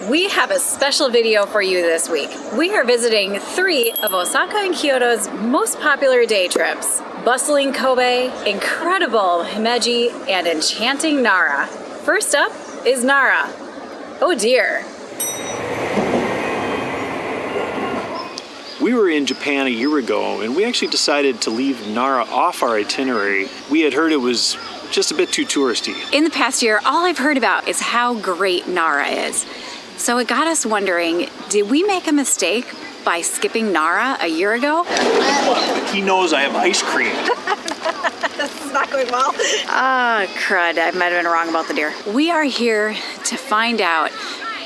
We have a special video for you this week. We are visiting 3 of Osaka and Kyoto's most popular day trips. Bustling Kobe, incredible Himeji, and enchanting Nara. First up is Nara. Oh dear. We were in Japan a year ago, and we actually decided to leave Nara off our itinerary. We had heard it was just a bit too touristy. In the past year, all I've heard about is how great Nara is. So it got us wondering, did we make a mistake by skipping Nara a year ago? He knows I have ice cream. This is not going well. Ah, crud, I might have been wrong about the deer. We are here to find out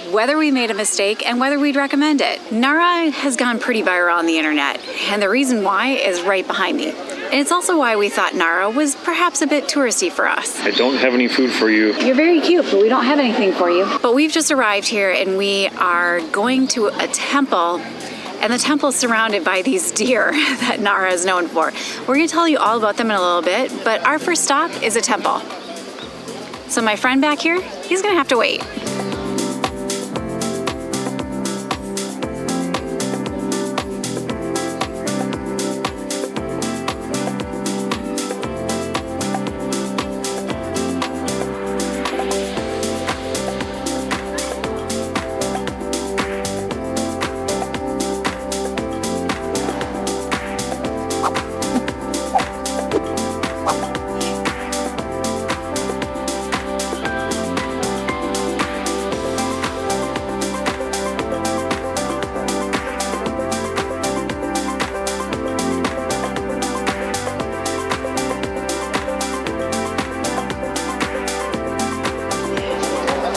whether we made a mistake and whether we'd recommend it. Nara has gone pretty viral on the internet, and the reason why is right behind me. And it's also why we thought Nara was perhaps a bit touristy for us. I don't have any food for you. You're very cute, but we don't have anything for you. But we've just arrived here and we are going to a temple, and the temple is surrounded by these deer that Nara is known for. We're gonna tell you all about them in a little bit, but our first stop is a temple. So my friend back here, he's gonna have to wait.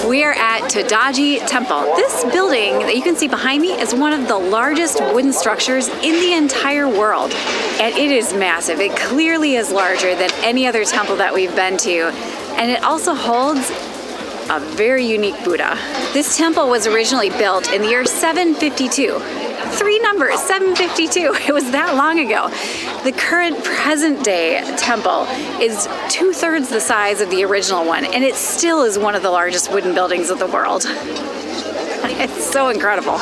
We are at Todaji Temple. This building that you can see behind me is one of the largest wooden structures in the entire world. And it is massive. It clearly is larger than any other temple that we've been to. And it also holds a very unique Buddha. This temple was originally built in the year 752. 3 numbers, 752. It was that long ago. The current present day temple is 2/3 the size of the original one, and it still is one of the largest wooden buildings of the world. It's so incredible.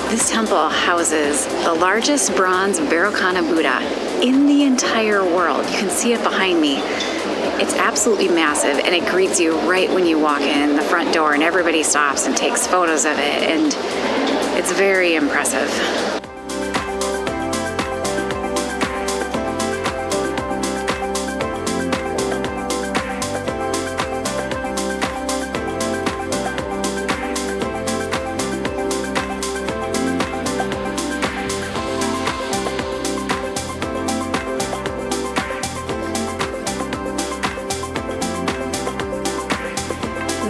This temple houses the largest bronze Vairocana Buddha in the entire world. You can see it behind me. It's absolutely massive, and it greets you right when you walk in the front door, and everybody stops and takes photos of it, and it's very impressive.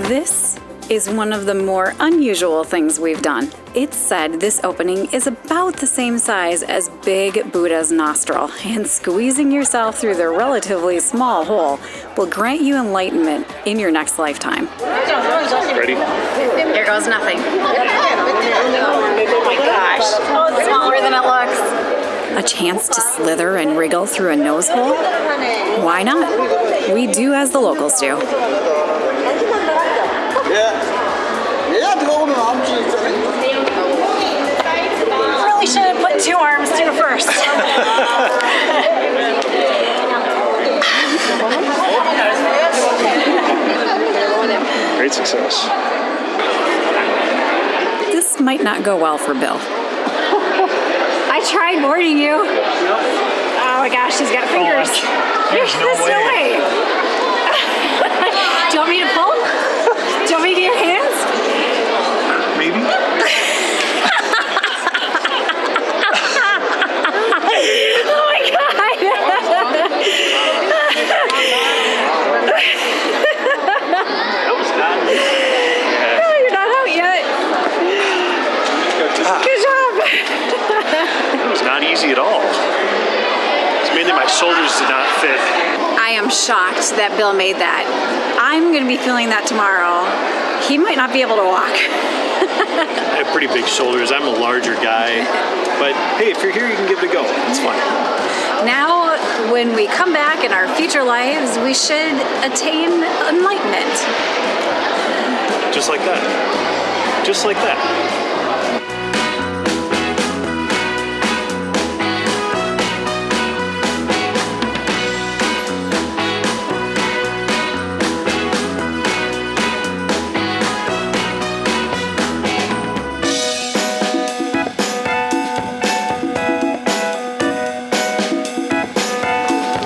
This is one of the more unusual things we've done. It's said this opening is about the same size as Big Buddha's nostril, and squeezing yourself through the relatively small hole will grant you enlightenment in your next lifetime. Ready? Here goes nothing. Oh my gosh. Oh, it's smaller than it looks. A chance to slither and wriggle through a nose hole? Why not? We do as the locals do. Really should have put 2 arms through first. Great success. This might not go well for Bill. I tried warning you. Oh my gosh, she's got fingers. There's no way. Do you want me to pull? Do you want me to get your hands? Maybe. Oh my god. am shocked that Bill made that. I'm gonna be feeling that tomorrow. He might not be able to walk. I have pretty big shoulders. I'm a larger guy. But hey, if you're here, you can give it a go. It's fun. Now, when we come back in our future lives, we should attain enlightenment. Just like that. Just like that.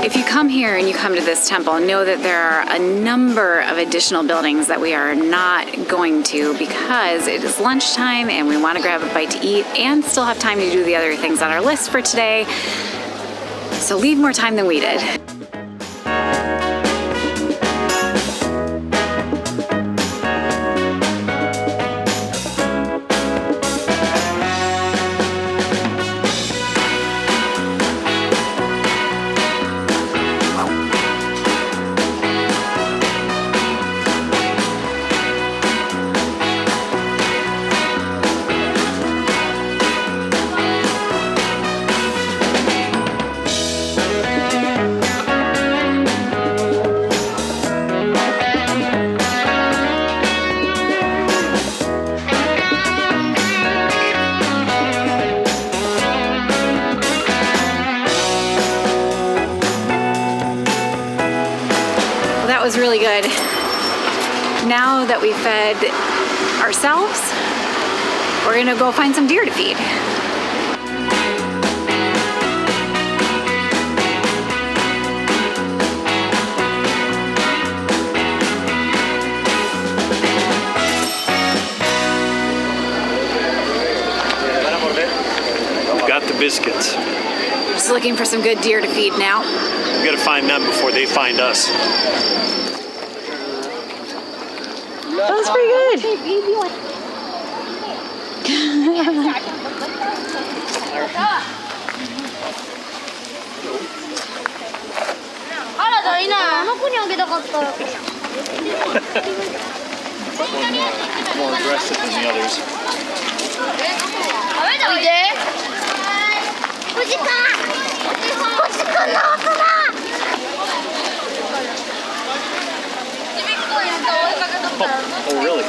If you come here and you come to this temple, know that there are a number of additional buildings that we are not going to because it is lunchtime and we want to grab a bite to eat and still have time to do the other things on our list for today. So leave more time than we did. That was really good. Now that we fed ourselves, we're gonna go find some deer to feed. We got the biscuits. Just looking for some good deer to feed now. We gotta find them before they find us. That was pretty good. More aggressive than the others. Oh, really?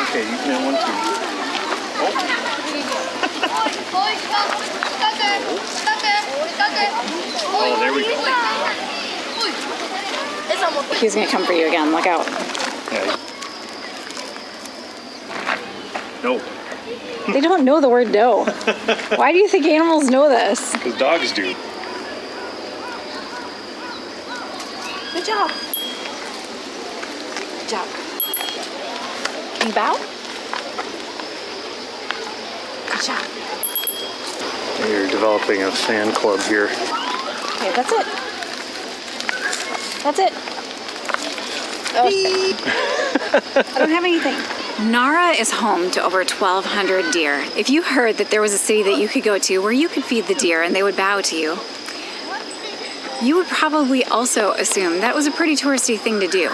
Okay, you can have one too. Oh, there we go. He's gonna come for you again, look out. Yeah. No, They don't know the word no. Why do you think animals know this? because dogs do. Good job. Good job. Can you bow? Good job. You're developing a fan club here. Okay, that's it. That's it. Okay. I don't have anything. Nara is home to over 1,200 deer. If you heard that there was a city that you could go to where you could feed the deer and they would bow to you, you would probably also assume that was a pretty touristy thing to do.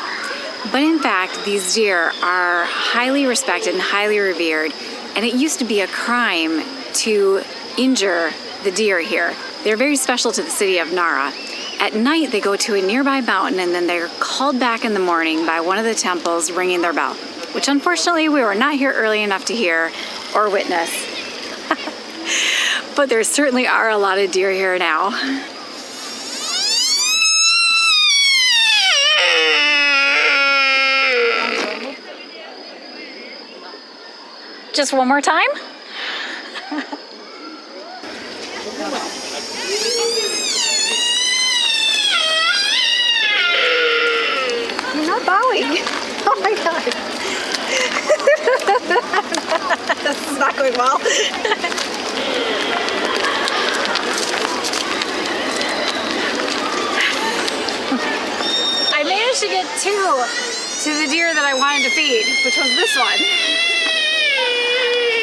But in fact, these deer are highly respected and highly revered, and it used to be a crime to injure the deer here. They're very special to the city of Nara. At night, they go to a nearby mountain and then they're called back in the morning by one of the temples ringing their bell, which unfortunately we were not here early enough to hear or witness. But there certainly are a lot of deer here now. Just one more time? You're not bowing. Oh my god. This is not going well. I managed to get two to the deer that I wanted to feed, which was this one.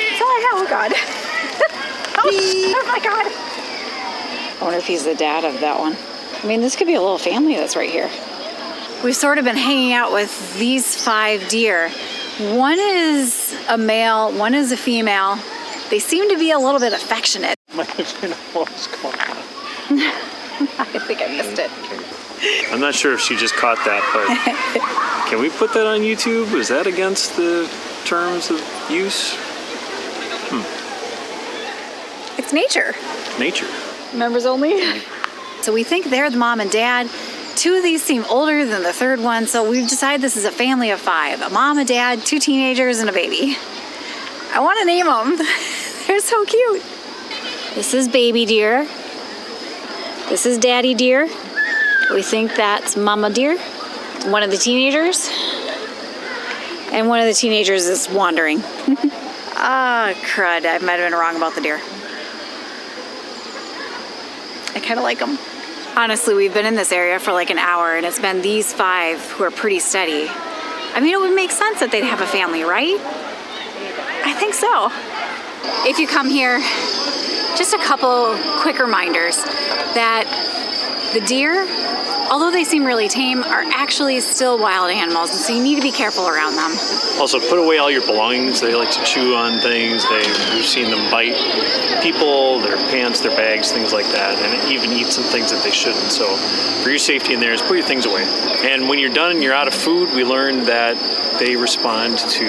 That's all I have. Oh god. Oh my God. I wonder if he's the dad of that one. I mean, this could be a little family that's right here. We've sort of been hanging out with these 5 deer. One is a male, one is a female. They seem to be a little bit affectionate. My husband was going on. I think I missed it. I'm not sure if she just caught that, but can we put that on YouTube? Is that against the terms of use? It's nature. Nature. Members only. So we think they're the mom and dad. 2 of these seem older than the 3rd one, so we've decided this is a family of 5. A mom, a dad, 2 teenagers, and a baby. I want to name them. They're so cute. This is baby deer. This is daddy deer. We think that's mama deer. One of the teenagers. And one of the teenagers is wandering. Ah, crud. I might have been wrong about the deer. I kind of like them. Honestly, we've been in this area for like an hour, and it's been these 5 who are pretty steady. I mean, it would make sense that they'd have a family, right? I think so. If you come here, just a couple quick reminders that the deer, although they seem really tame, are actually still wild animals, and so you need to be careful around them. Also, put away all your belongings. They like to chew on things. We've seen them bite people, their pants, their bags, things like that, and even eat some things that they shouldn't. So for your safety in there, just put your things away. And when you're done and you're out of food, we learned that they respond to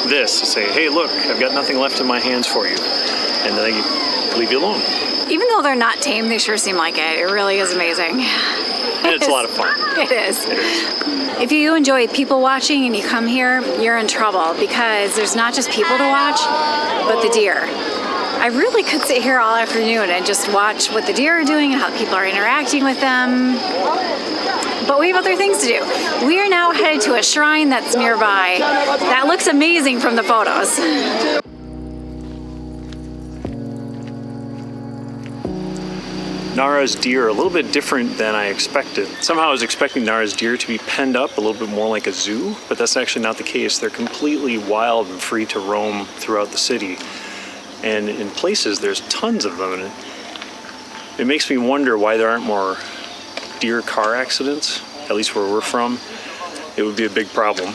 this, to say, hey, look, I've got nothing left in my hands for you. And then they leave you alone. Even though they're not tame, they sure seem like it. It really is amazing. And it's a lot of fun. It is. It is. If you enjoy people watching and you come here, you're in trouble because there's not just people to watch, but the deer. I really could sit here all afternoon and just watch what the deer are doing and how people are interacting with them. But we have other things to do. We are now headed to a shrine that's nearby that looks amazing from the photos. Nara's deer are a little bit different than I expected. Somehow I was expecting Nara's deer to be penned up a little bit more like a zoo, but that's actually not the case. They're completely wild and free to roam throughout the city. And in places, there's tons of them. And it makes me wonder why there aren't more deer car accidents, at least where we're from. It would be a big problem.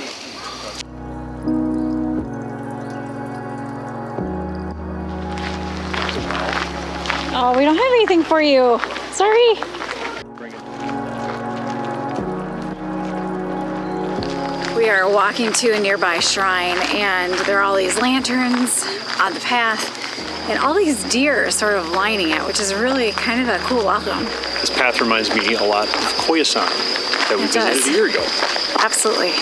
Oh, we don't have anything for you. Sorry. We are walking to a nearby shrine, and there are all these lanterns on the path, and all these deer are sort of lining it, which is really kind of a cool welcome. This path reminds me a lot of Koyasan that we visited a year ago. Absolutely.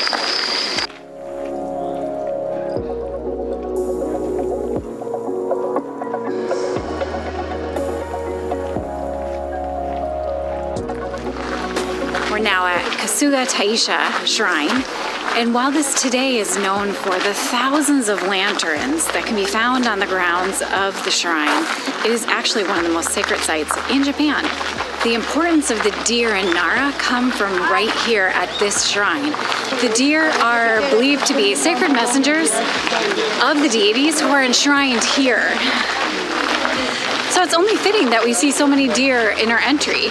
We're now at Kasuga-Taisha Shrine, and while this today is known for the thousands of lanterns that can be found on the grounds of the shrine, it is actually one of the most sacred sites in Japan. The importance of the deer in Nara come from right here at this shrine. The deer are believed to be sacred messengers of the deities who are enshrined here. So it's only fitting that we see so many deer in our entry.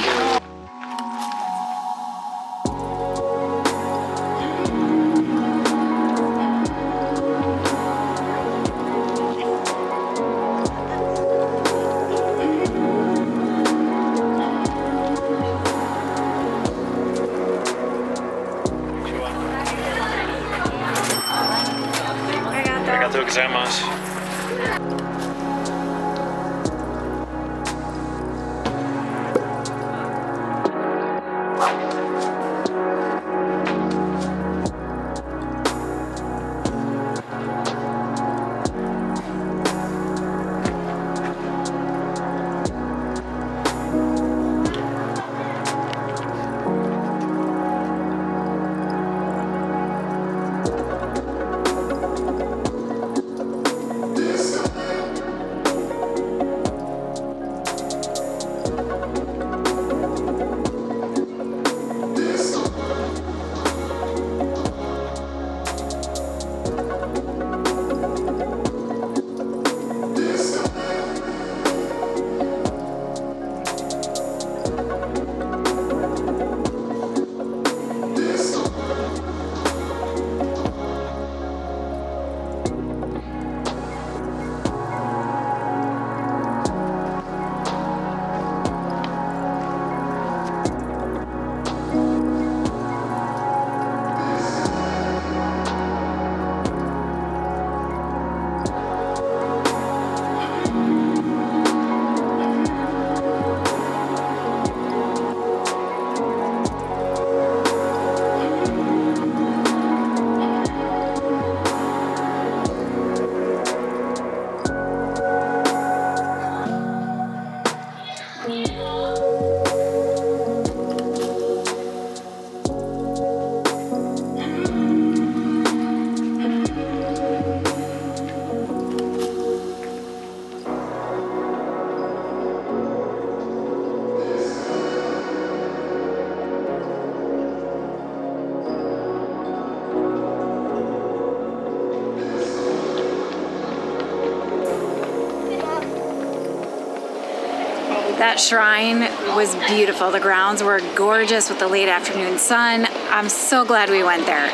That shrine was beautiful. The grounds were gorgeous with the late afternoon sun. I'm so glad we went there.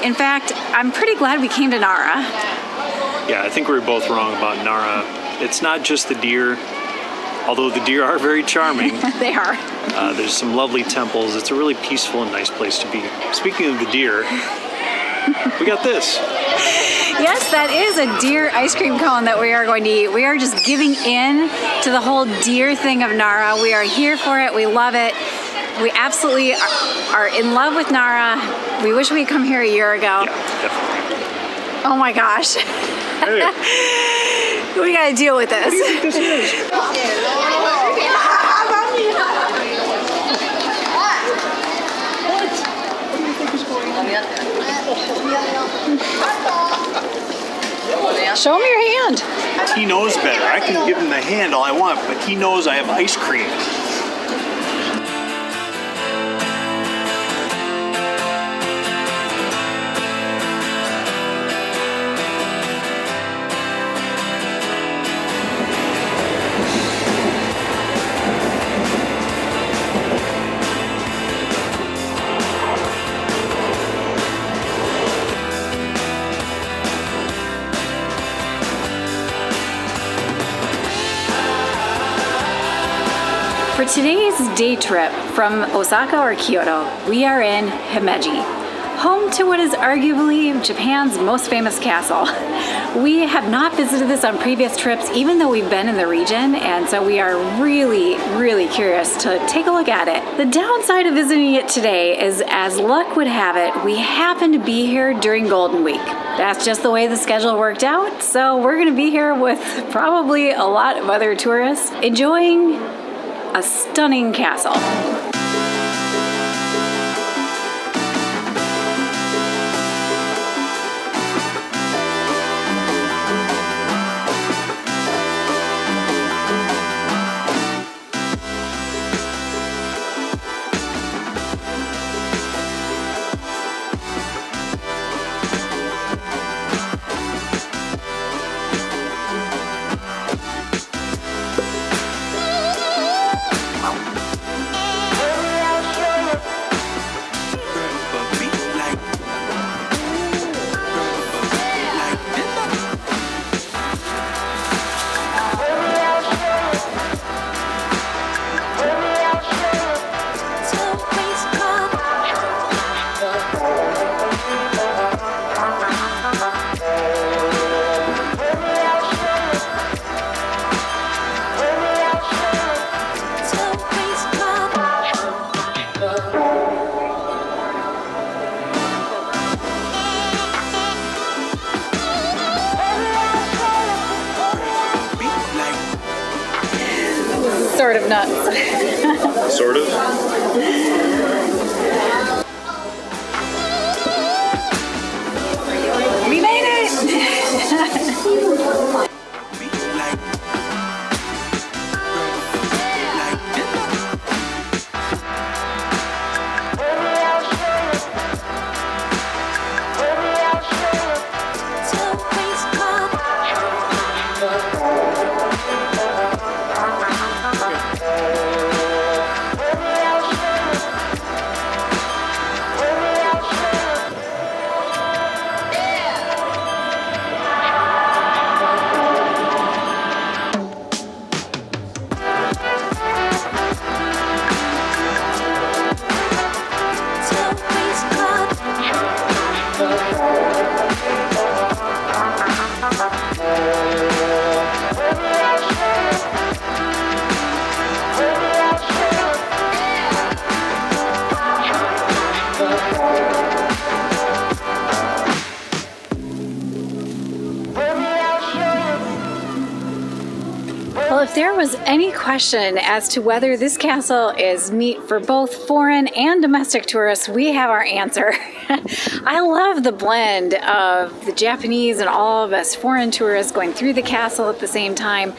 In fact, I'm pretty glad we came to Nara. Yeah, I think we were both wrong about Nara. It's not just the deer, although the deer are very charming. They are. There's some lovely temples. It's a really peaceful and nice place to be. Speaking of the deer, we got this. Yes, that is a deer ice cream cone that we are going to eat. We are just giving in to the whole deer thing of Nara. We are here for it. We love it. We absolutely are in love with Nara. We wish we had come here a year ago. Yeah, definitely. Oh my gosh. Hey, We gotta deal with this. what do you think this is? Show him your hand. He knows better. I can give him the hand all I want, but he knows I have ice cream. For today's day trip from Osaka or Kyoto, we are in Himeji, home to what is arguably Japan's most famous castle. We have not visited this on previous trips, even though we've been in the region, and so we are really curious to take a look at it. The downside of visiting it today is, as luck would have it, we happen to be here during Golden Week. That's just the way the schedule worked out, so we're gonna be here with probably a lot of other tourists enjoying a stunning castle. Sort of nuts. Sort of. We made it! Well, if there was any question as to whether this castle is neat for both foreign and domestic tourists, we have our answer. I love the blend of the Japanese and all of us foreign tourists going through the castle at the same time.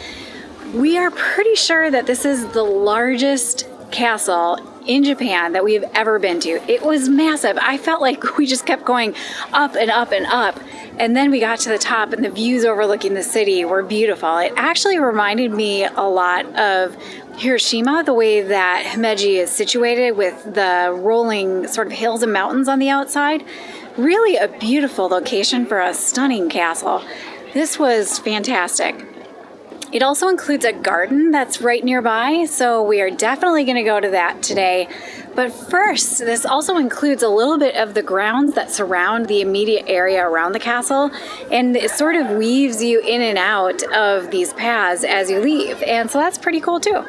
We are pretty sure that this is the largest castle in Japan that we have ever been to. It was massive. I felt like we just kept going up and up and up And then we got to the top and the views overlooking the city were beautiful. It actually reminded me a lot of Hiroshima, the way that Himeji is situated with the rolling sort of hills and mountains on the outside. Really a beautiful location for a stunning castle. This was fantastic. It also includes a garden that's right nearby, so we are definitely going to go to that today. But first, this also includes a little bit of the grounds that surround the immediate area around the castle, and it sort of weaves you in and out of these paths as you leave, and so that's pretty cool too.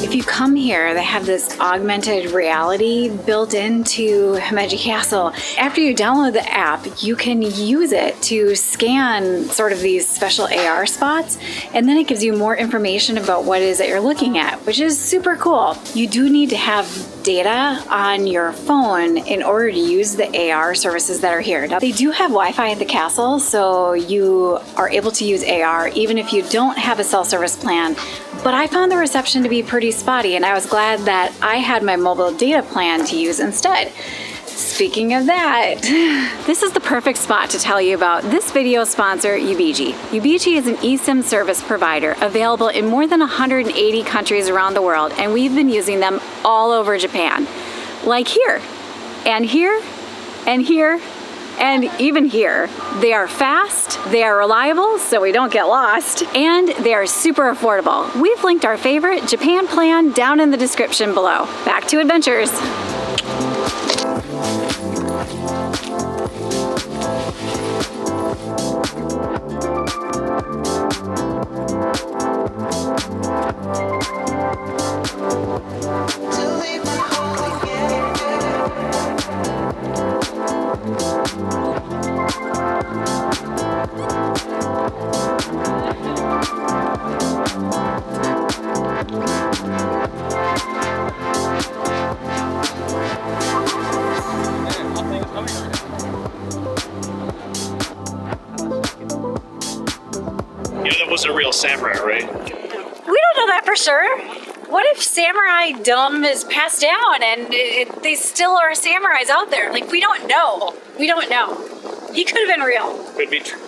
If you come here, they have this augmented reality built into Himeji Castle. After you download the app, you can use it to scan sort of these special AR spots, and then it gives you more information about what it is that you're looking at, which is super cool. You do need to have data on your phone in order to use the AR services that are here. Now, they do have Wi-Fi at the castle, so you are able to use AR even if you don't have a cell service plan. But I found the reception to be pretty spotty, and I was glad that I had my mobile data plan to use instead. Speaking of that, this is the perfect spot to tell you about this video sponsor, Ubigi. Ubigi is an eSIM service provider available in more than 180 countries around the world, and we've been using them all over Japan. Like here, and here, and here, and even here. They are fast, they are reliable, so we don't get lost, and they are super affordable. We've linked our favorite Japan plan down in the description below. Back to adventures. Was a real samurai, right? We don't know that for sure. What if samurai dumb is passed down and they still are samurais out there? Like, we don't know. We don't know. He could have been real. Could be true.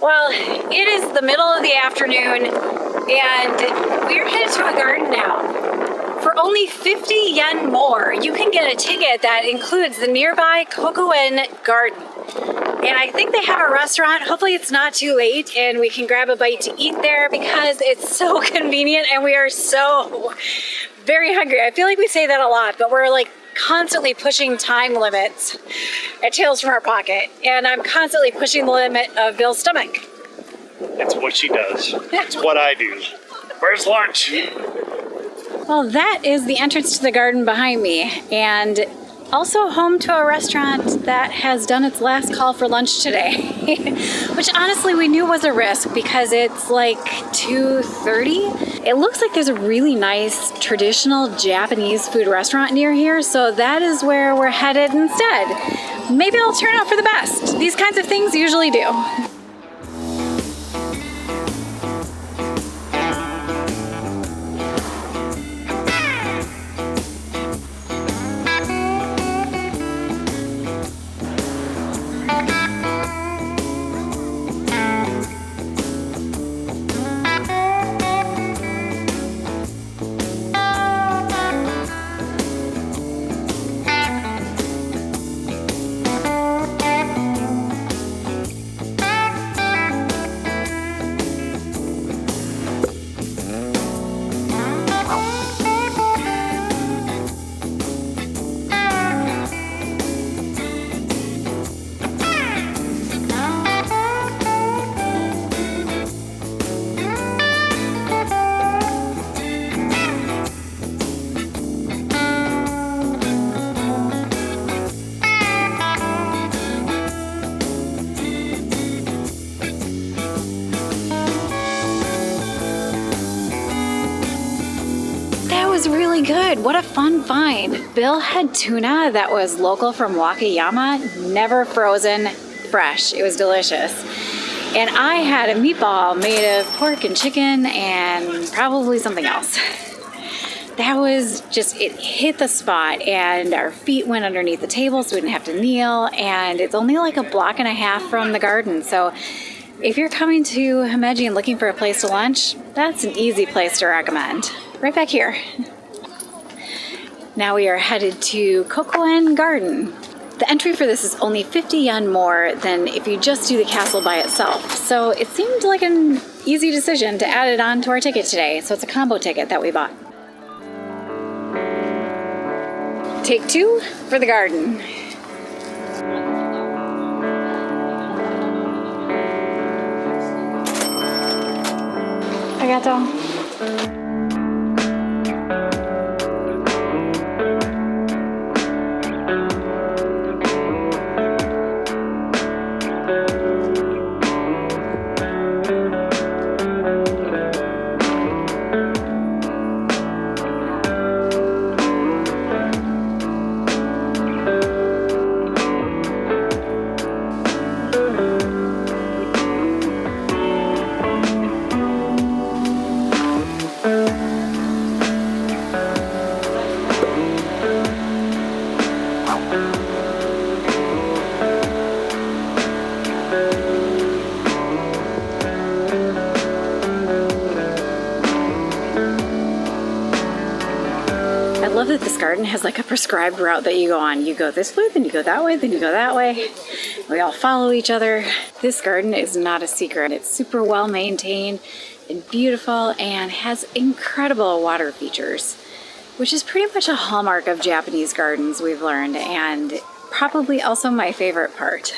Well, it is the middle of the afternoon and we're headed to a garden now. For only 50 yen more, you can get a ticket that includes the nearby Kokoen Garden. And I think they have a restaurant. Hopefully it's not too late and we can grab a bite to eat there because it's so convenient and we are so very hungry. I feel like we say that a lot, but we're like constantly pushing time limits at Tales from Our Pocket. And I'm constantly pushing the limit of Bill's stomach. That's what she does. It's what I do. Where's lunch? Well, that is the entrance to the garden behind me, and also home to a restaurant that has done its last call for lunch today, which honestly we knew was a risk because it's like 2:30. It looks like there's a really nice traditional Japanese food restaurant near here, so that is where we're headed instead. Maybe it'll turn out for the best. These kinds of things usually do. good. What a fun find. Bill had tuna that was local from Wakayama, never frozen, fresh. It was delicious. And I had a meatball made of pork and chicken and probably something else. That was just, it hit the spot, and our feet went underneath the table so we didn't have to kneel, and it's only like a block and a half from the garden. So if you're coming to Himeji and looking for a place to lunch, that's an easy place to recommend. Right back here. Now we are headed to Kokoen Garden. The entry for this is only 50 yen more than if you just do the castle by itself. So it seemed like an easy decision to add it on to our ticket today. So it's a combo ticket that we bought. Take 2 for the garden. Arigato. I love that this garden has like a prescribed route that you go on. You go this way, then you go that way, then you go that way. We all follow each other. This garden is not a secret. It's super well maintained and beautiful and has incredible water features, which is pretty much a hallmark of Japanese gardens, we've learned, and probably also my favorite part.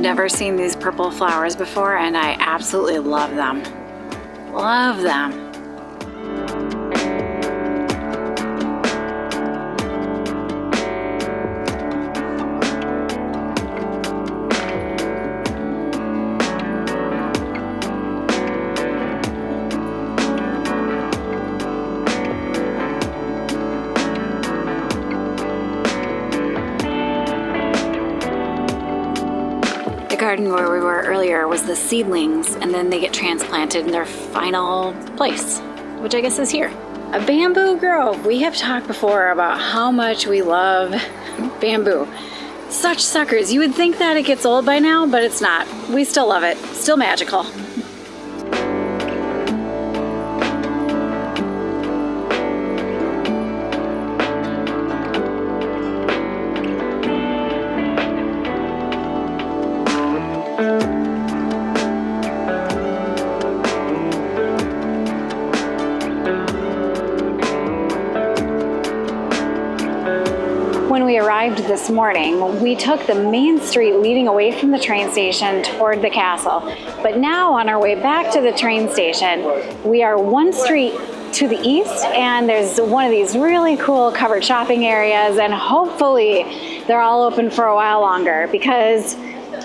Never seen these purple flowers before, and I absolutely love them. Love them. Garden where we were earlier was the seedlings, and then they get transplanted in their final place, which I guess is here. A bamboo grove. We have talked before about how much we love bamboo. Such suckers. You would think that it gets old by now, but it's not. We still love it. Still magical. When we arrived this morning, we took the main street leading away from the train station toward the castle. But now on our way back to the train station, we are one street to the east, and there's one of these really cool covered shopping areas, and hopefully they're all open for a while longer because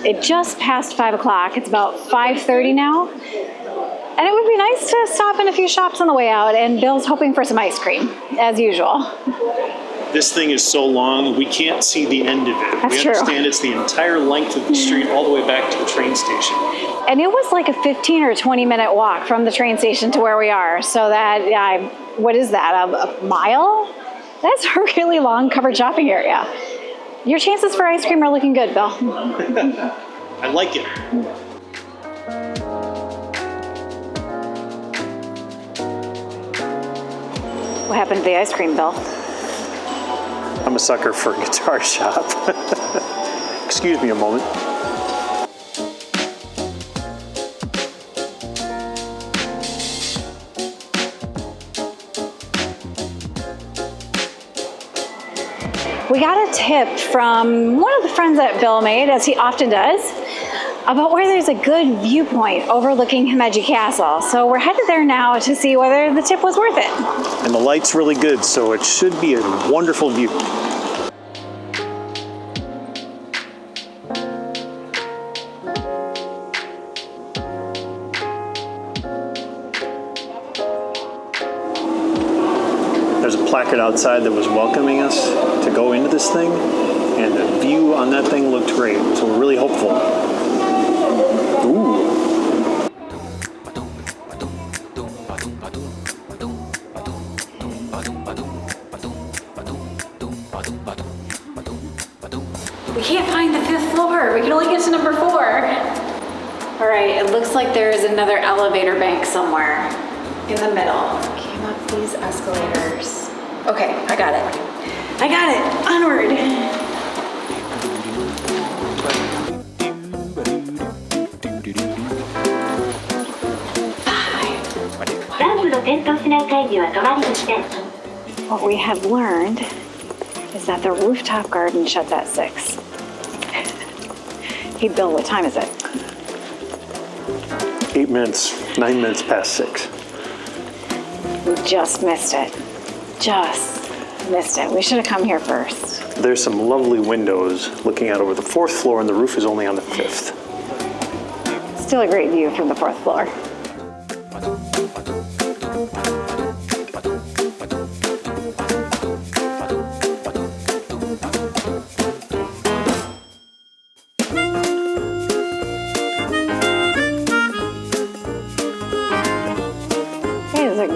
it just passed 5 o'clock. It's about 5:30 now. And it would be nice to stop in a few shops on the way out, and Bill's hoping for some ice cream, as usual. This thing is so long, we can't see the end of it. That's we true. understand it's the entire length of the street all the way back to the train station. And it was like a 15 or 20 minute walk from the train station to where we are. So that, what is that, a mile? That's a really long covered shopping area. Your chances for ice cream are looking good, Bill. I like it. What happened to the ice cream, Bill? I'm a sucker for a guitar shop. Excuse me a moment. We got a tip from one of the friends that Bill made, as he often does, about where there's a good viewpoint overlooking Himeji Castle. So we're headed there now to see whether the tip was worth it. And the light's really good, so it should be a wonderful view. There's a placard outside that was welcoming us to go into this thing, and the view on that thing looked great, so we're really hopeful. Ooh. We can't find the 5th floor. We can only get to number 4. All right, it looks like there is another elevator bank somewhere in the middle. Came up these escalators. Okay, I got it. I got it. Onward. What we have learned is that the rooftop garden shuts at 6. Hey, Bill, what time is it? 9 minutes past 6. We just missed it. Just missed it. We should have come here first. There's some lovely windows looking out over the 4th floor, and the roof is only on the 5th. Still a great view from the 4th floor.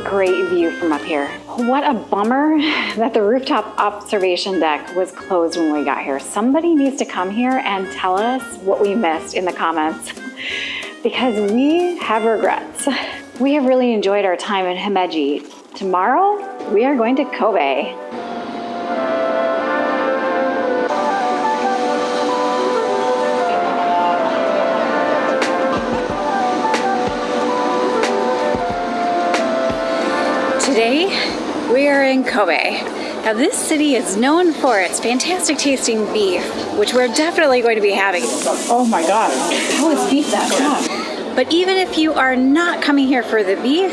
Great view from up here. What a bummer that the rooftop observation deck was closed when we got here. Somebody needs to come here and tell us what we missed in the comments, because we have regrets. We have really enjoyed our time in Himeji. Tomorrow, we are going to Kobe. Today, we are in Kobe. Now, this city is known for its fantastic tasting beef, which we're definitely going to be having. Oh my God, how is beef that soft? But even if you are not coming here for the beef,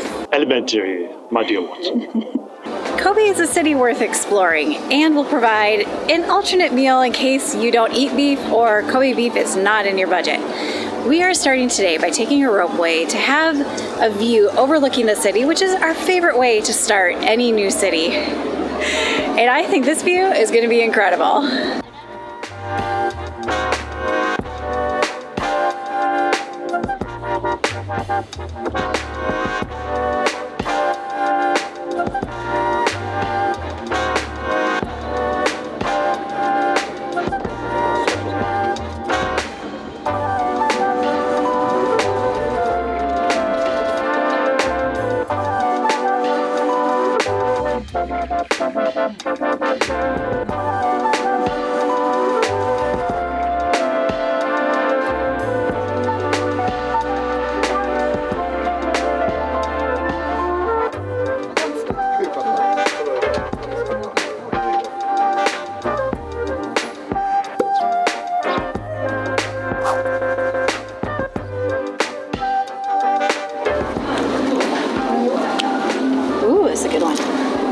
Kobe is a city worth exploring and will provide an alternate meal in case you don't eat beef or Kobe beef is not in your budget. We are starting today by taking a ropeway to have a view overlooking the city, which is our favorite way to start any new city. And I think this view is going to be incredible.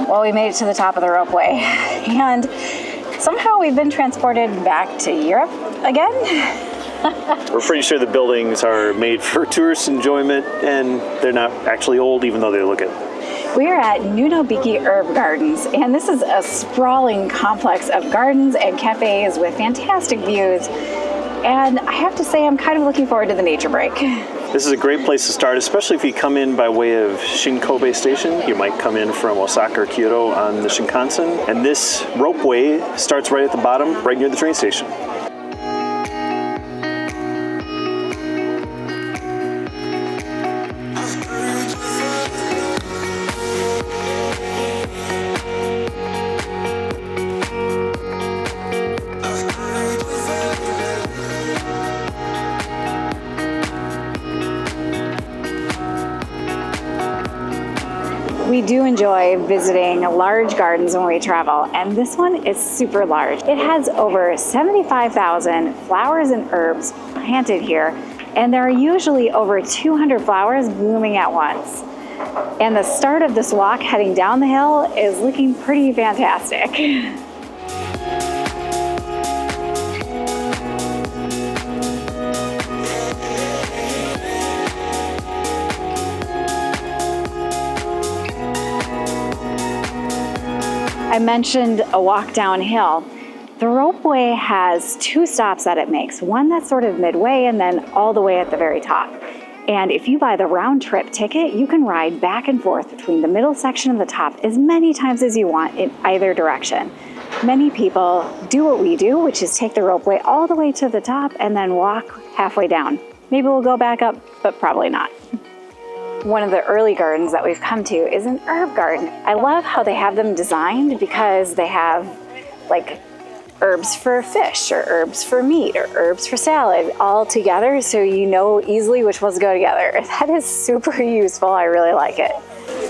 Well, we made it to the top of the ropeway, and somehow we've been transported back to Europe again. We're pretty sure the buildings are made for tourist enjoyment, and they're not actually old, even though they look it. We are at Ubigi Herb Gardens, and this is a sprawling complex of gardens and cafes with fantastic views. And I have to say, I'm kind of looking forward to the nature break. This is a great place to start, especially if you come in by way of Shin-Kobe Station. You might come in from Osaka or Kyoto on the Shinkansen. And this ropeway starts right at the bottom, right near the train station. We do enjoy visiting large gardens when we travel, and this one is super large. It has over 75,000 flowers and herbs planted here, and there are usually over 200 flowers blooming at once. And the start of this walk heading down the hill is looking pretty fantastic. I mentioned a walk downhill. The ropeway has two stops that it makes, one that's sort of midway and then all the way at the very top. And if you buy the round trip ticket, you can ride back and forth between the middle section and the top as many times as you want in either direction. Many people do what we do, which is take the ropeway all the way to the top and then walk halfway down. Maybe we'll go back up, but probably not. One of the early gardens that we've come to is an herb garden. I love how they have them designed because they have like herbs for fish or herbs for meat or herbs for salad all together, so you know easily which ones go together. That is super useful. I really like it.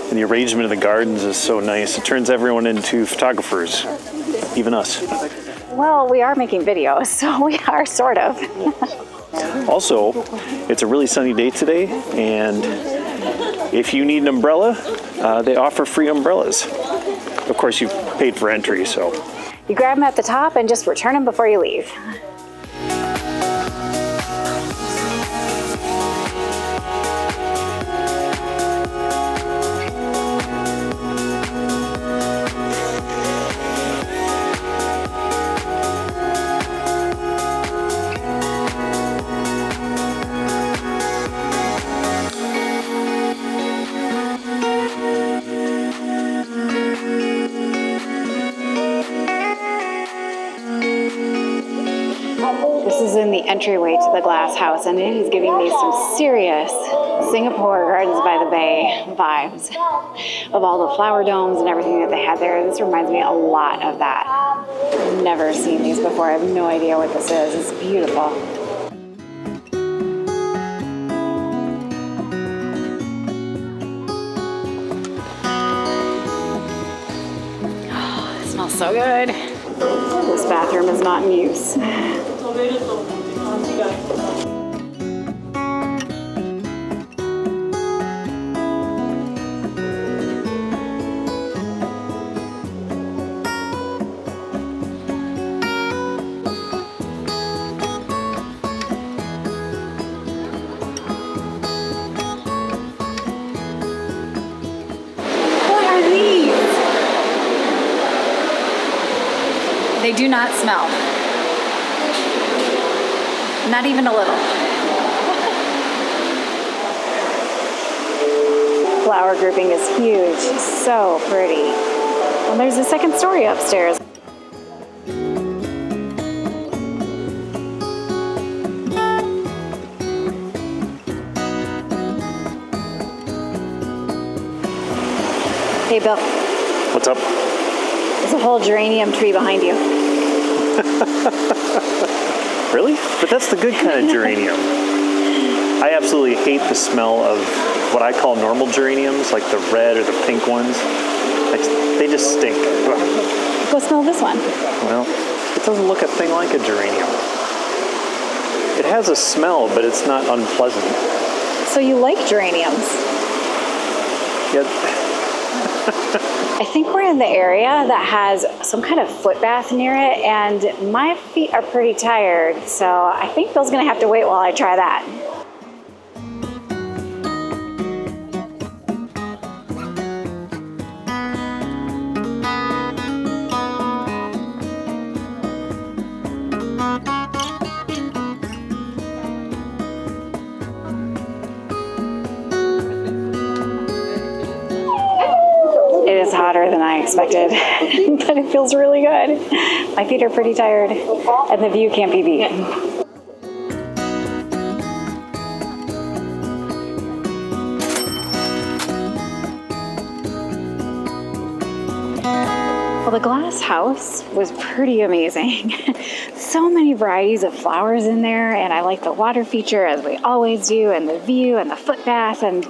And the arrangement of the gardens is so nice. It turns everyone into photographers, even us. Well, we are making videos, so we are sort of. Also, it's a really sunny day today, and if you need an umbrella, they offer free umbrellas. Of course, you've paid for entry, so. You grab them at the top and just return them before you leave. This is in the entryway to the glass house, and it is giving me some serious Singapore Gardens by the Bay vibes of all the flower domes and everything that they had there. This reminds me a lot of that. I've never seen these before. I have no idea what this is. It's beautiful. Oh, it smells so good. This bathroom is not in use. What are these? They do not smell. Not even a little. Flower grouping is huge, so pretty. And there's a second story upstairs. Hey Bill. What's up? There's a whole geranium tree behind you. Really? But that's the good kind of geranium. I absolutely hate the smell of what I call normal geraniums, like the red or the pink ones. They just stink. Go smell this one. Well, it doesn't look a thing like a geranium. It has a smell, but it's not unpleasant. So you like geraniums? Yeah. I think we're in the area that has some kind of foot bath near it, and my feet are pretty tired, so I think Bill's gonna have to wait while I try that. It is hotter than I expected, but it feels really good. My feet are pretty tired, and the view can't be beat. Well, the glass house was pretty amazing. So many varieties of flowers in there, and I like the water feature, as we always do, and the view and the foot bath. And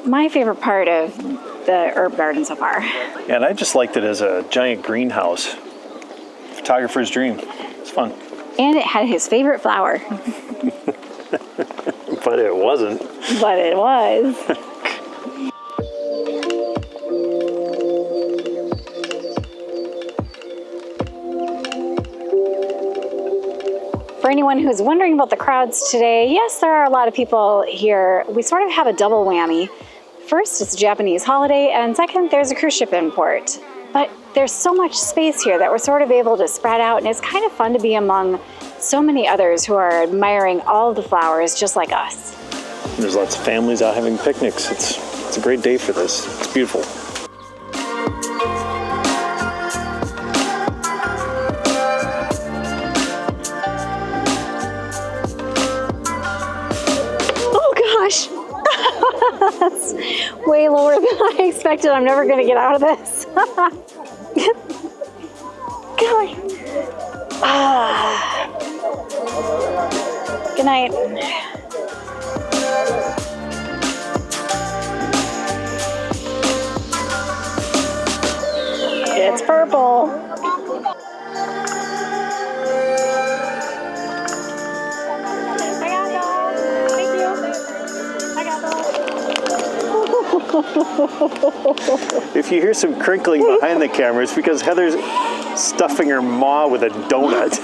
my favorite part of the herb garden so far. And I just liked it as a giant greenhouse. Photographer's dream. It's fun. And it had his favorite flower. But it wasn't. But it was. For anyone who's wondering about the crowds today, yes, there are a lot of people here. We sort of have a double whammy. First, it's a Japanese holiday, and second, there's a cruise ship in port. But there's so much space here that we're sort of able to spread out, and it's kind of fun to be among so many others who are admiring all the flowers just like us. There's lots of families out having picnics. It's a great day for this. It's beautiful. Oh gosh! That's way lower than I expected. I'm never going to get out of this. God. Good night. It's purple. I got those. Thank you. I got those. If you hear some crinkling behind the camera, it's because Heather's stuffing her maw with a donut.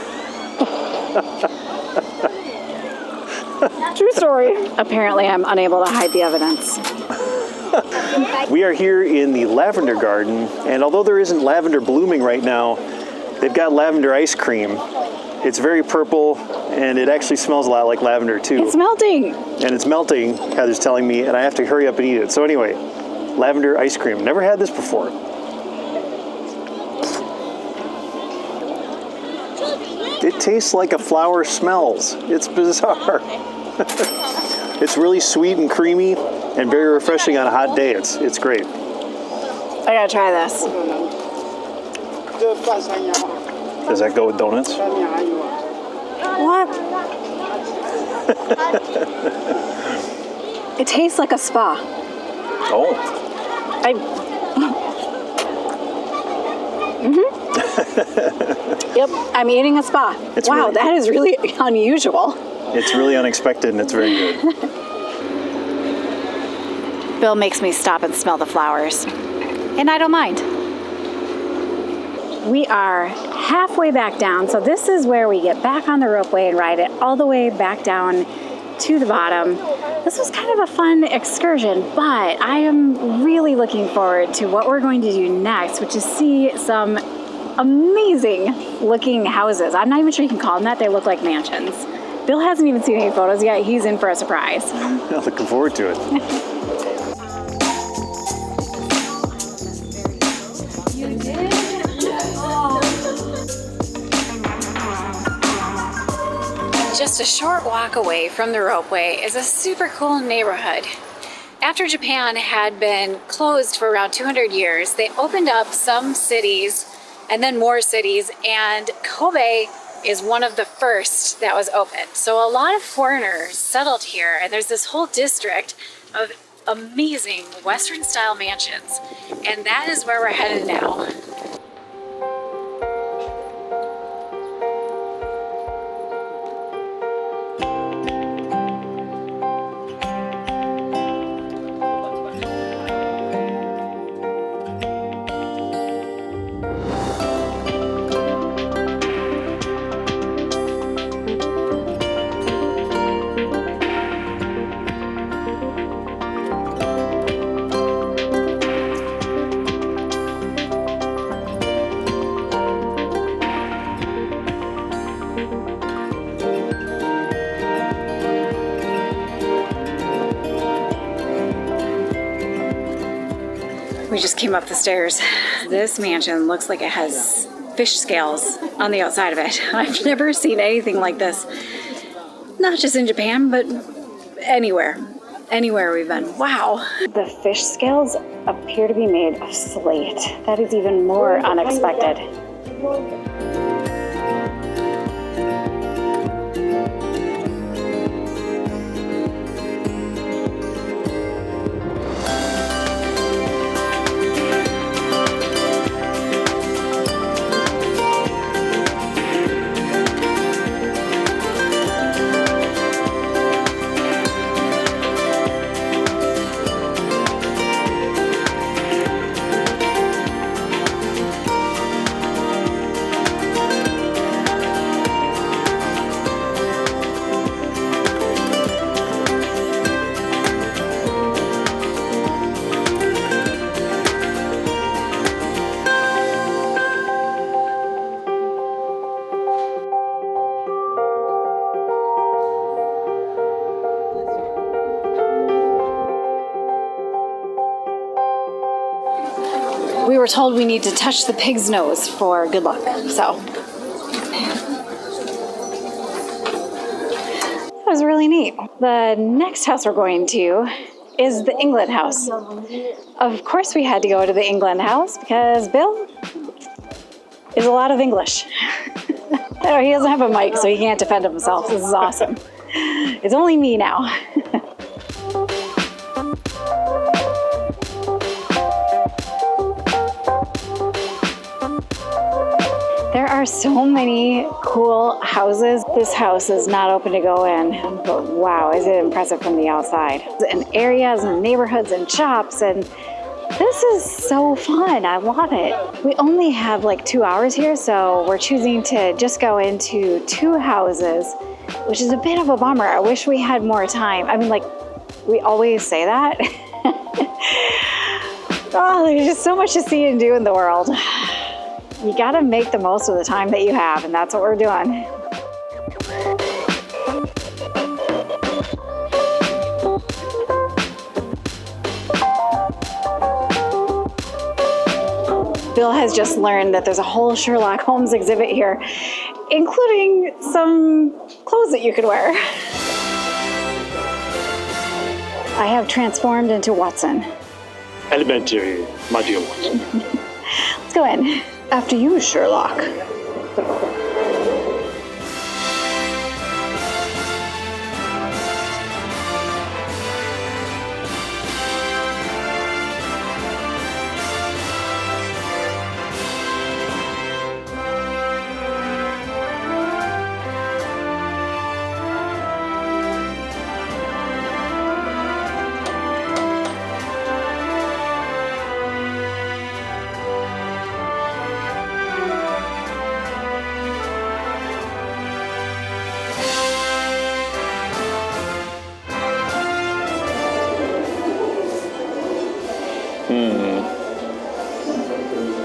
True story. Apparently, I'm unable to hide the evidence. We are here in the lavender garden, and although there isn't lavender blooming right now, they've got lavender ice cream. It's very purple, and it actually smells a lot like lavender too. It's melting. And it's melting, Heather's telling me, and I have to hurry up and eat it. So anyway, lavender ice cream. Never had this before. It tastes like a flower smells. It's bizarre. It's really sweet and creamy and very refreshing on a hot day. It's great. I gotta try this. Does that go with donuts? What? It tastes like a spa. Oh. Yep, I'm eating a spa. Wow, that is really unusual. It's really unexpected and it's very good. Bill makes me stop and smell the flowers, and I don't mind. We are halfway back down, so this is where we get back on the ropeway and ride it all the way back down to the bottom. This was kind of a fun excursion, but I am really looking forward to what we're going to do next, which is see some amazing looking houses. I'm not even sure you can call them that. They look like mansions. Bill hasn't even seen any photos yet. He's in for a surprise. I'm looking forward to it. Just a short walk away from the ropeway is a super cool neighborhood. After Japan had been closed for around 200 years, they opened up some cities and then more cities, and Kobe is one of the first that was open. So a lot of foreigners settled here, and there's this whole district of amazing Western style mansions, and that is where we're headed now. We just came up the stairs. This mansion looks like it has fish scales on the outside of it. I've never seen anything like this. Not just in Japan, but anywhere we've been. Wow. The fish scales appear to be made of slate. That is even more unexpected. we were told we need to touch the pig's nose for good luck. So that was really neat. The next house we're going to is the England house. Of course we had to go to the England house because Bill is a lot of English. Oh, he doesn't have a mic, so he can't defend himself. This is awesome. It's only me now. There are so many cool houses. This house is not open to go in, but wow, is it impressive from the outside. And areas and neighborhoods and shops, and this is so fun. I love it. We only have like 2 hours here, so we're choosing to just go into 2 houses, which is a bit of a bummer. I wish we had more time. I mean, like, we always say that. Oh, there's just so much to see and do in the world. You gotta make the most of the time that you have, and that's what we're doing. Bill has just learned that there's a whole Sherlock Holmes exhibit here, including some clothes that you could wear. I have transformed into Watson. Elementary, my dear Watson. Let's go in. After you, Sherlock.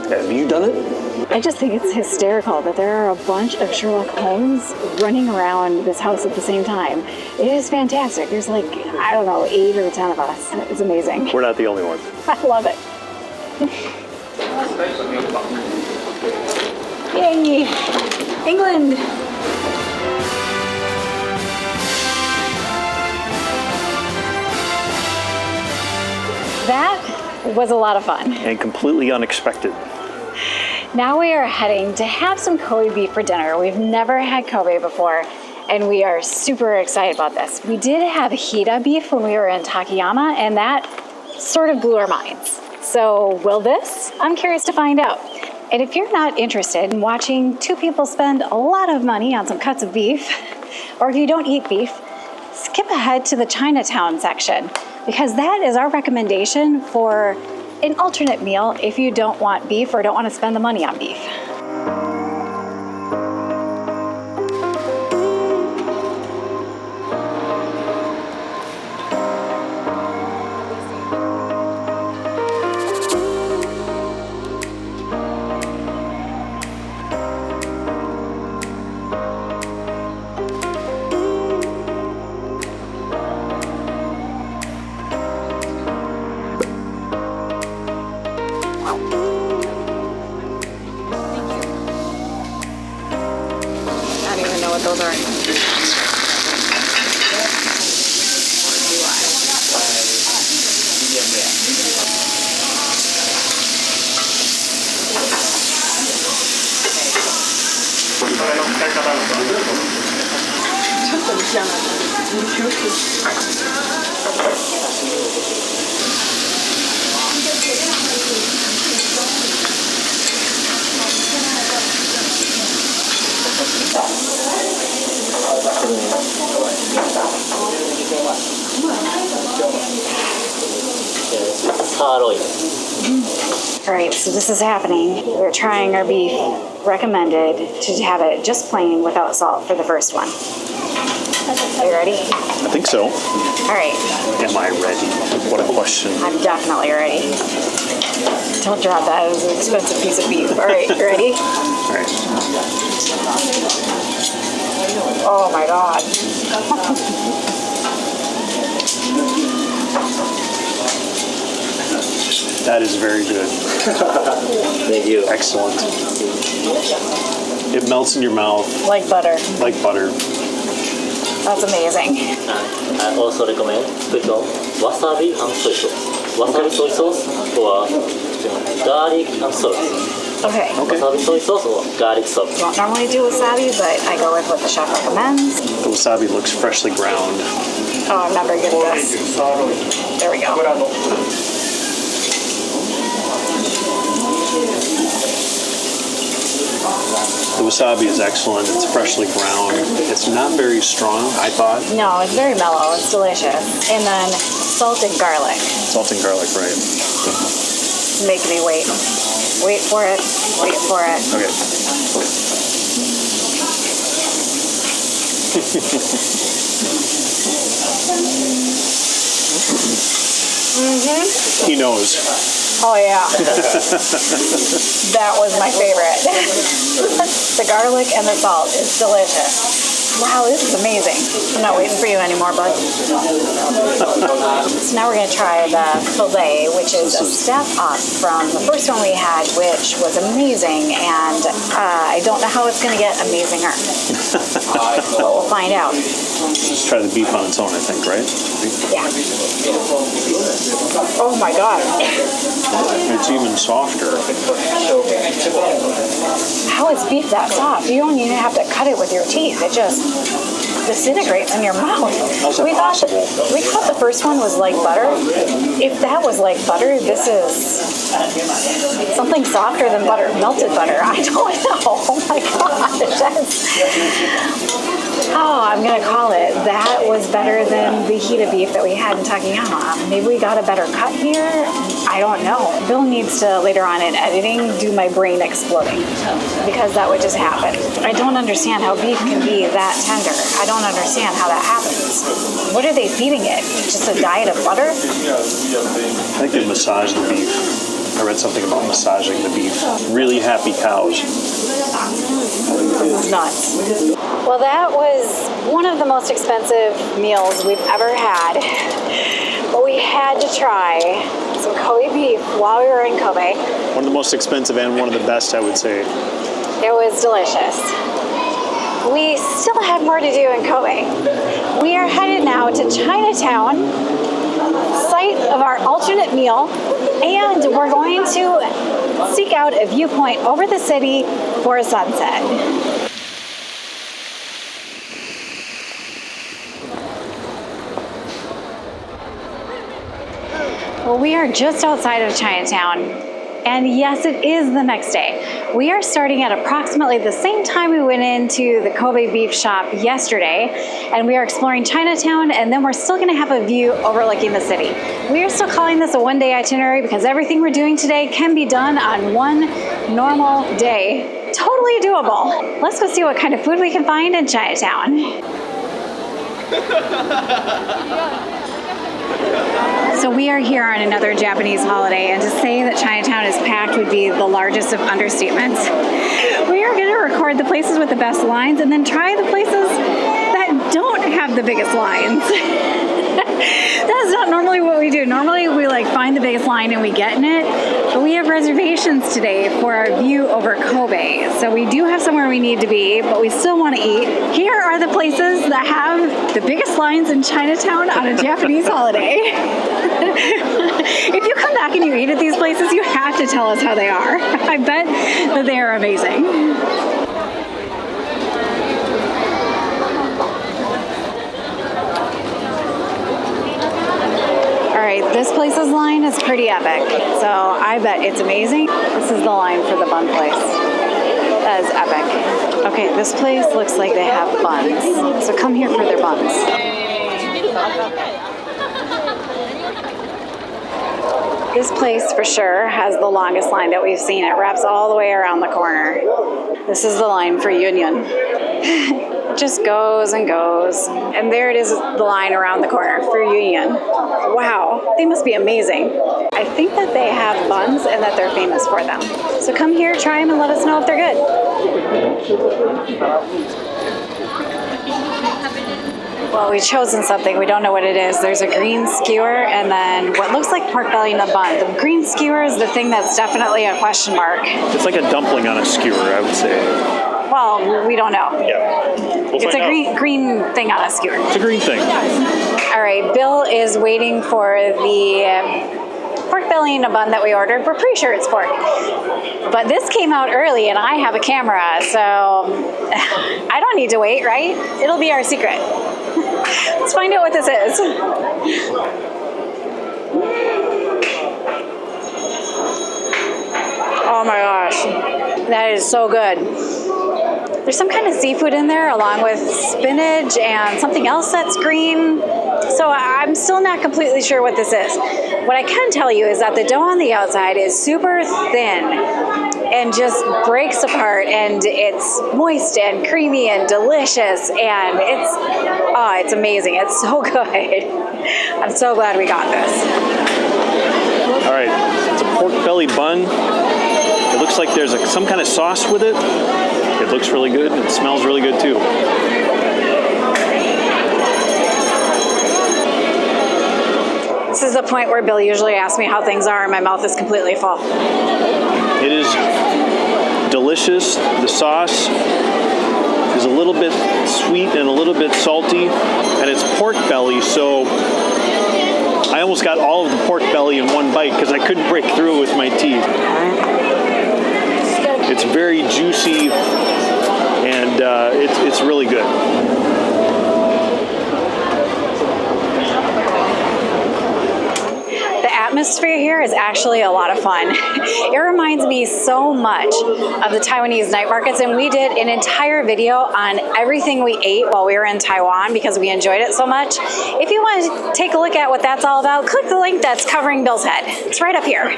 Have you done it? I just think it's hysterical that there are a bunch of Sherlock Holmes running around this house at the same time. It is fantastic. There's like, I don't know, 8 or 10 of us. It's amazing. We're not the only ones. I love it. Yay! England! That was a lot of fun. And completely unexpected. Now we are heading to have some Kobe beef for dinner. We've never had Kobe before, and we are super excited about this. We did have Hita beef when we were in Takayama, and that sort of blew our minds. So will this? I'm curious to find out. And if you're not interested in watching 2 people spend a lot of money on some cuts of beef, or if you don't eat beef, skip ahead to the Chinatown section, because that is our recommendation for an alternate meal if you don't want beef or don't want to spend the money on beef. Those are. All right, so this is happening. We're trying our beef. Recommended to have it just plain without salt for the first one. Are you ready? I think so. All right. Am I ready? What a question. I'm definitely ready. Don't drop that. It was an expensive piece of beef. All right, you ready? All right. Oh my God. That is very good. Thank you. Excellent. It melts in your mouth Like butter. like butter. That's amazing. I also recommend put on wasabi and soy sauce. Wasabi soy sauce or garlic and salt. Okay. Wasabi soy sauce or garlic salt. Don't normally do wasabi, but I go with what the chef recommends. The wasabi looks freshly ground. Oh, I'm not very good at this. There we go. The wasabi is excellent. It's freshly ground. It's not very strong, I thought. No, it's very mellow. It's delicious. And then salted garlic. Salt and garlic, right? Make me wait. Wait for it. Wait for it. Okay. He knows. Oh yeah. That was my favorite. The garlic and the salt is delicious. Wow, this is amazing. I'm not waiting for you anymore, bud. So now we're going to try the filet, which is a step up from the first one we had, which was amazing, and I don't know how it's going to get amazinger. But we'll find out. Just try the beef on its own, I think, right? Yeah. Oh my god. It's even softer. How is beef that soft? You don't even have to cut it with your teeth. It just disintegrates in your mouth. How's that possible? We thought the first one was like butter. If that was like butter, this is something softer than butter. Melted butter. I don't know. Oh my gosh. I'm going to call it. That was better than the Hita beef that we had in Takayama. Maybe we got a better cut here. I don't know. Bill needs to, later on in editing, do my brain exploding, because that would just happen. I don't understand how beef can be that tender. I don't understand how that happens. What are they feeding it? Just a diet of butter? I think they massage the beef. I read something about massaging the beef. Really happy cows. This is nuts. Well, that was one of the most expensive meals we've ever had. But we had to try some Kobe beef while we were in Kobe. One of the most expensive and one of the best, I would say. It was delicious. We still have more to do in Kobe. We are headed now to Chinatown, site of our alternate meal, and we're going to seek out a viewpoint over the city for a sunset. Well, we are just outside of Chinatown, and yes, it is the next day. We are starting at approximately the same time we went into the Kobe beef shop yesterday, and we are exploring Chinatown, and then we're still gonna have a view overlooking the city. We are still calling this a one-day itinerary because everything we're doing today can be done on one normal day. Totally doable. Let's go see what kind of food we can find in Chinatown. So we are here on another Japanese holiday, and to say that Chinatown is packed would be the largest of understatements. We are going to record the places with the best lines and then try the places that don't have the biggest lines. That's not normally what we do. Normally we find the biggest line and we get in it, but we have reservations today for our view over Kobe. So we do have somewhere we need to be, but we still want to eat. Here are the places that have the biggest lines in Chinatown on a Japanese holiday. If you come back and you eat at these places, you have to tell us how they are. I bet that they are amazing. This place's line is pretty epic, so I bet it's amazing. This is the line for the bun place. That is epic. Okay, this place looks like they have buns, so come here for their buns. This place for sure has the longest line that we've seen. It wraps all the way around the corner. This is the line for Union. It just goes and goes. And there it is, the line around the corner for Union. Wow, they must be amazing. I think that they have buns and that they're famous for them. So come here, try them, and let us know if they're good. Well, we've chosen something. We don't know what it is. There's a green skewer and then what looks like pork belly in a bun. The green skewer is the thing that's definitely a question mark. It's like a dumpling on a skewer, I would say. Well, we don't know. Yeah. It's a green thing on a skewer. It's a green thing. All right, Bill is waiting for the pork belly in a bun that we ordered. We're pretty sure it's pork. But this came out early and I have a camera, so I don't need to wait, right? It'll be our secret. Let's find out what this is. Oh my gosh, that is so good. There's some kind of seafood in there along with spinach and something else that's green. So I'm still not completely sure what this is. What I can tell you is that the dough on the outside is super thin and just breaks apart, and it's moist and creamy and delicious, and it's amazing. It's so good. I'm so glad we got this. All right, it's a pork belly bun. It looks like there's some kind of sauce with it. It looks really good. It smells really good too. This is the point where Bill usually asks me how things are and my mouth is completely full. It is delicious. The sauce is a little bit sweet and a little bit salty, and it's pork belly, so I almost got all of the pork belly in one bite because I couldn't break through it with my teeth. It's very juicy, and it's really good. The atmosphere here is actually a lot of fun. It reminds me so much of the Taiwanese night markets, and we did an entire video on everything we ate while we were in Taiwan because we enjoyed it so much. If you want to take a look at what that's all about, click the link that's covering Bill's head. It's right up here.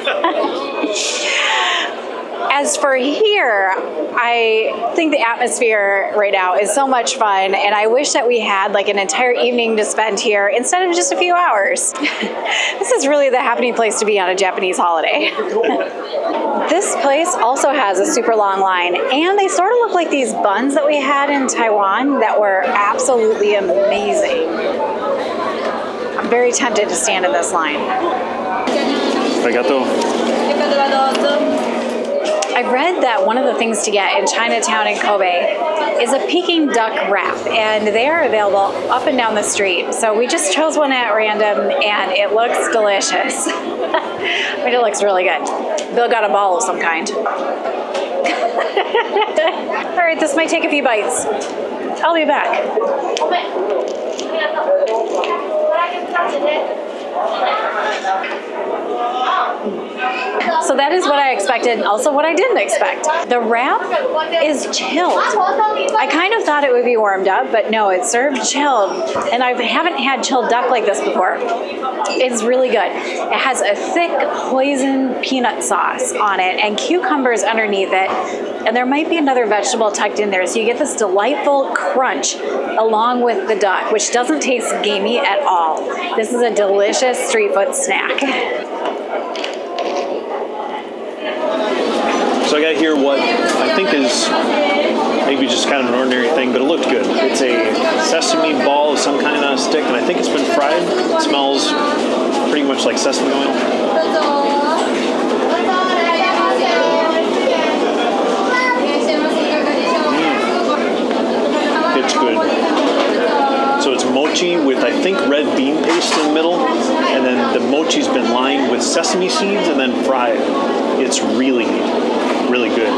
As for here, I think the atmosphere right now is so much fun, and I wish that we had like an entire evening to spend here instead of just a few hours. This is really the happening place to be on a Japanese holiday. This place also has a super long line, and they sort of look like these buns that we had in Taiwan that were absolutely amazing. I'm very tempted to stand in this line. Arigato. I read that one of the things to get in Chinatown and Kobe is a Peking duck wrap, and they are available up and down the street. So we just chose one at random, and it looks delicious. I mean, it looks really good. Bill got a ball of some kind. All right, this might take a few bites. I'll be back. So that is what I expected, and also what I didn't expect. The wrap is chilled. I kind of thought it would be warmed up, but no, it's served chilled. And I haven't had chilled duck like this before. It's really good. It has a thick hoisin peanut sauce on it and cucumbers underneath it. And there might be another vegetable tucked in there, so you get this delightful crunch along with the duck, which doesn't taste gamey at all. This is a delicious street food snack. So I got here what I think is maybe just kind of an ordinary thing, but it looked good. It's a sesame ball of some kind on a stick, and I think it's been fried. It smells pretty much like sesame oil. It's good. So it's mochi with, I think, red bean paste in the middle, and then the mochi's been lined with sesame seeds and then fried. It's really, really good.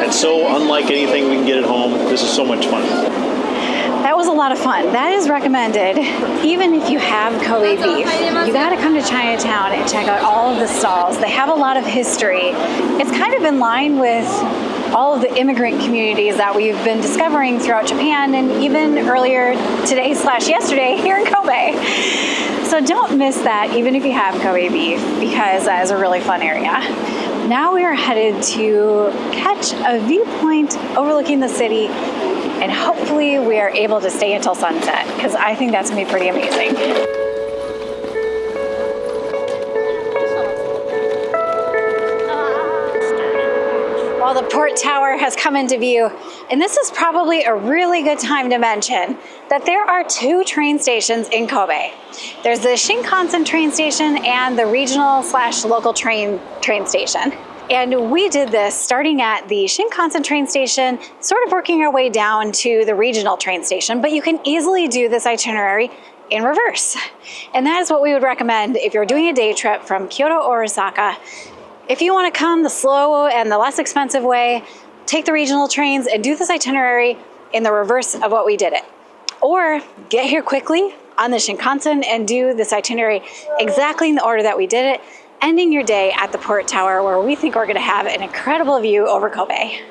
It's so unlike anything we can get at home. This is so much fun. That was a lot of fun. That is recommended. Even if you have Kobe beef, you gotta come to Chinatown and check out all of the stalls. They have a lot of history. It's kind of in line with all of the immigrant communities that we've been discovering throughout Japan, and even earlier today/yesterday here in Kobe. So don't miss that, even if you have Kobe beef, because that is a really fun area. Now we are headed to catch a viewpoint overlooking the city, and hopefully we are able to stay until sunset, because I think that's gonna be pretty amazing. Well, the port tower has come into view, And this is probably a really good time to mention that there are 2 train stations in Kobe. There's the Shinkansen train station and the regional/local train station. And we did this starting at the Shinkansen train station, sort of working our way down to the regional train station, but you can easily do this itinerary in reverse. And that is what we would recommend if you're doing a day trip from Kyoto or Osaka. If you want to come the slow and the less expensive way, take the regional trains and do this itinerary in the reverse of what we did it. Or get here quickly on the Shinkansen and do this itinerary exactly in the order that we did it, ending your day at the port tower where we think we're going to have an incredible view over Kobe.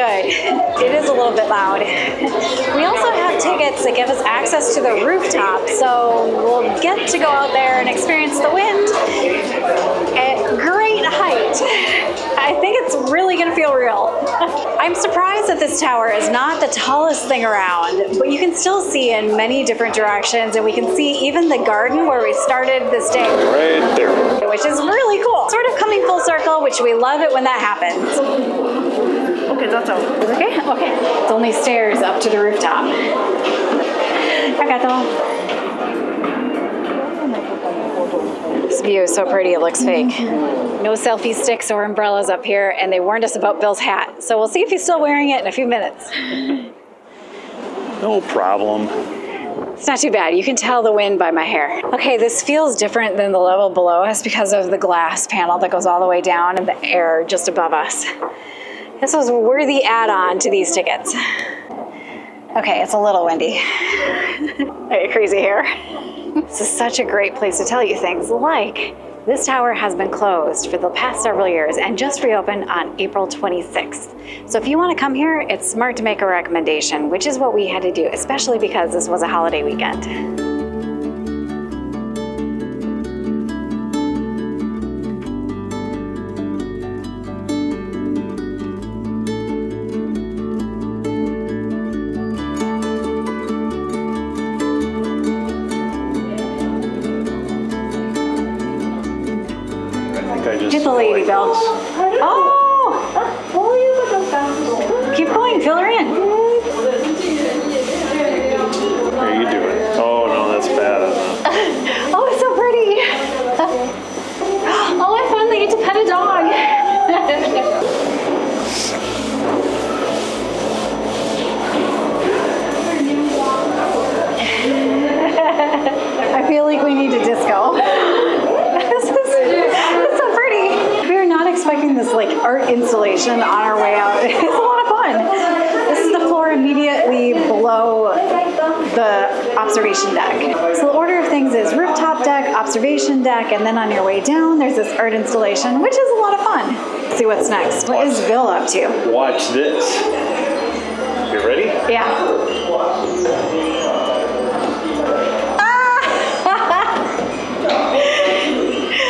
It is a little bit loud. We also have tickets that give us access to the rooftop, so we'll get to go out there and experience the wind at great height. I think it's really gonna feel real. I'm surprised that this tower is not the tallest thing around, but you can still see in many different directions, and we can see even the garden where we started this day. Right there. Which is really cool. Sort of coming full circle, which we love it when that happens. Okay, that's all. Okay? Okay. It's only stairs up to the rooftop. Arigato. This view is so pretty, it looks fake. No selfie sticks or umbrellas up here, and they warned us about Bill's hat. So we'll see if he's still wearing it in a few minutes. No problem. It's not too bad. You can tell the wind by my hair. Okay, this feels different than the level below us because of the glass panel that goes all the way down and the air just above us. This was a worthy add-on to these tickets. Okay, it's a little windy. I get crazy here. This is such a great place to tell you things like this tower has been closed for the past several years and just reopened on April 26th. So if you want to come here, it's smart to make a recommendation, which is what we had to do, especially because this was a holiday weekend. Get the lady, Bill. Oh! Keep going, fill her in. How are you doing? Oh no, that's bad. Oh, it's so pretty. Oh, I finally get to pet a dog. I feel like we need a disco. Expecting this like art installation on our way out. It's a lot of fun. This is the floor immediately below the observation deck. So the order of things is rooftop deck, observation deck, and then on your way down there's this art installation, which is a lot of fun. Let's see what's next. What is Bill up to? Watch this. You ready? Yeah.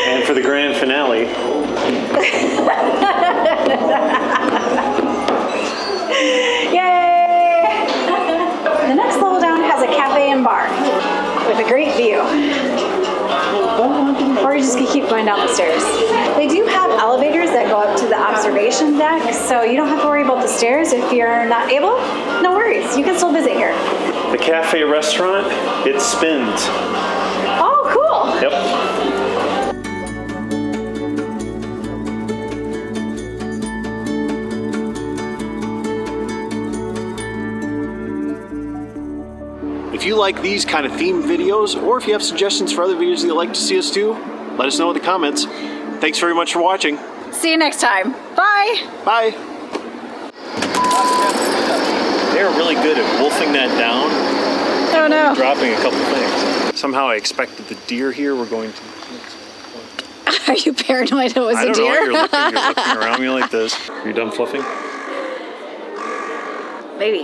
And for the grand finale. Yay! The next level down has a cafe and bar with a great view. Or you just can keep going down the stairs. They do have elevators that go up to the observation deck, so you don't have to worry about the stairs. If you're not able, no worries. You can still visit here. The cafe restaurant, it spins. Oh, cool. Yep. If you like these kind of themed videos, or if you have suggestions for other videos that you'd like to see us do, let us know in the comments. Thanks very much for watching. See you next time. Bye. Bye. They're really good at wolfing that down. Oh no. Dropping a couple things. Somehow I expected the deer here were going to... Are you paranoid it was I a don't know. deer? You're looking around me like this. Are you done fluffing? Maybe.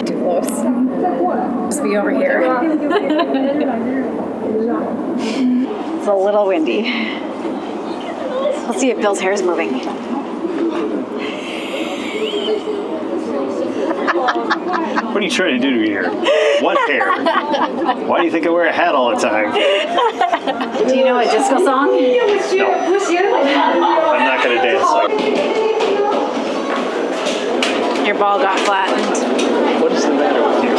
Too close. Must be over here. It's a little windy. Let's see if Bill's hair is moving. What are you trying to do to me here? What hair? Why do you think I wear a hat all the time? Do you know a disco song? No. I'm not going to dance like... Your ball got flattened. What is the matter with you?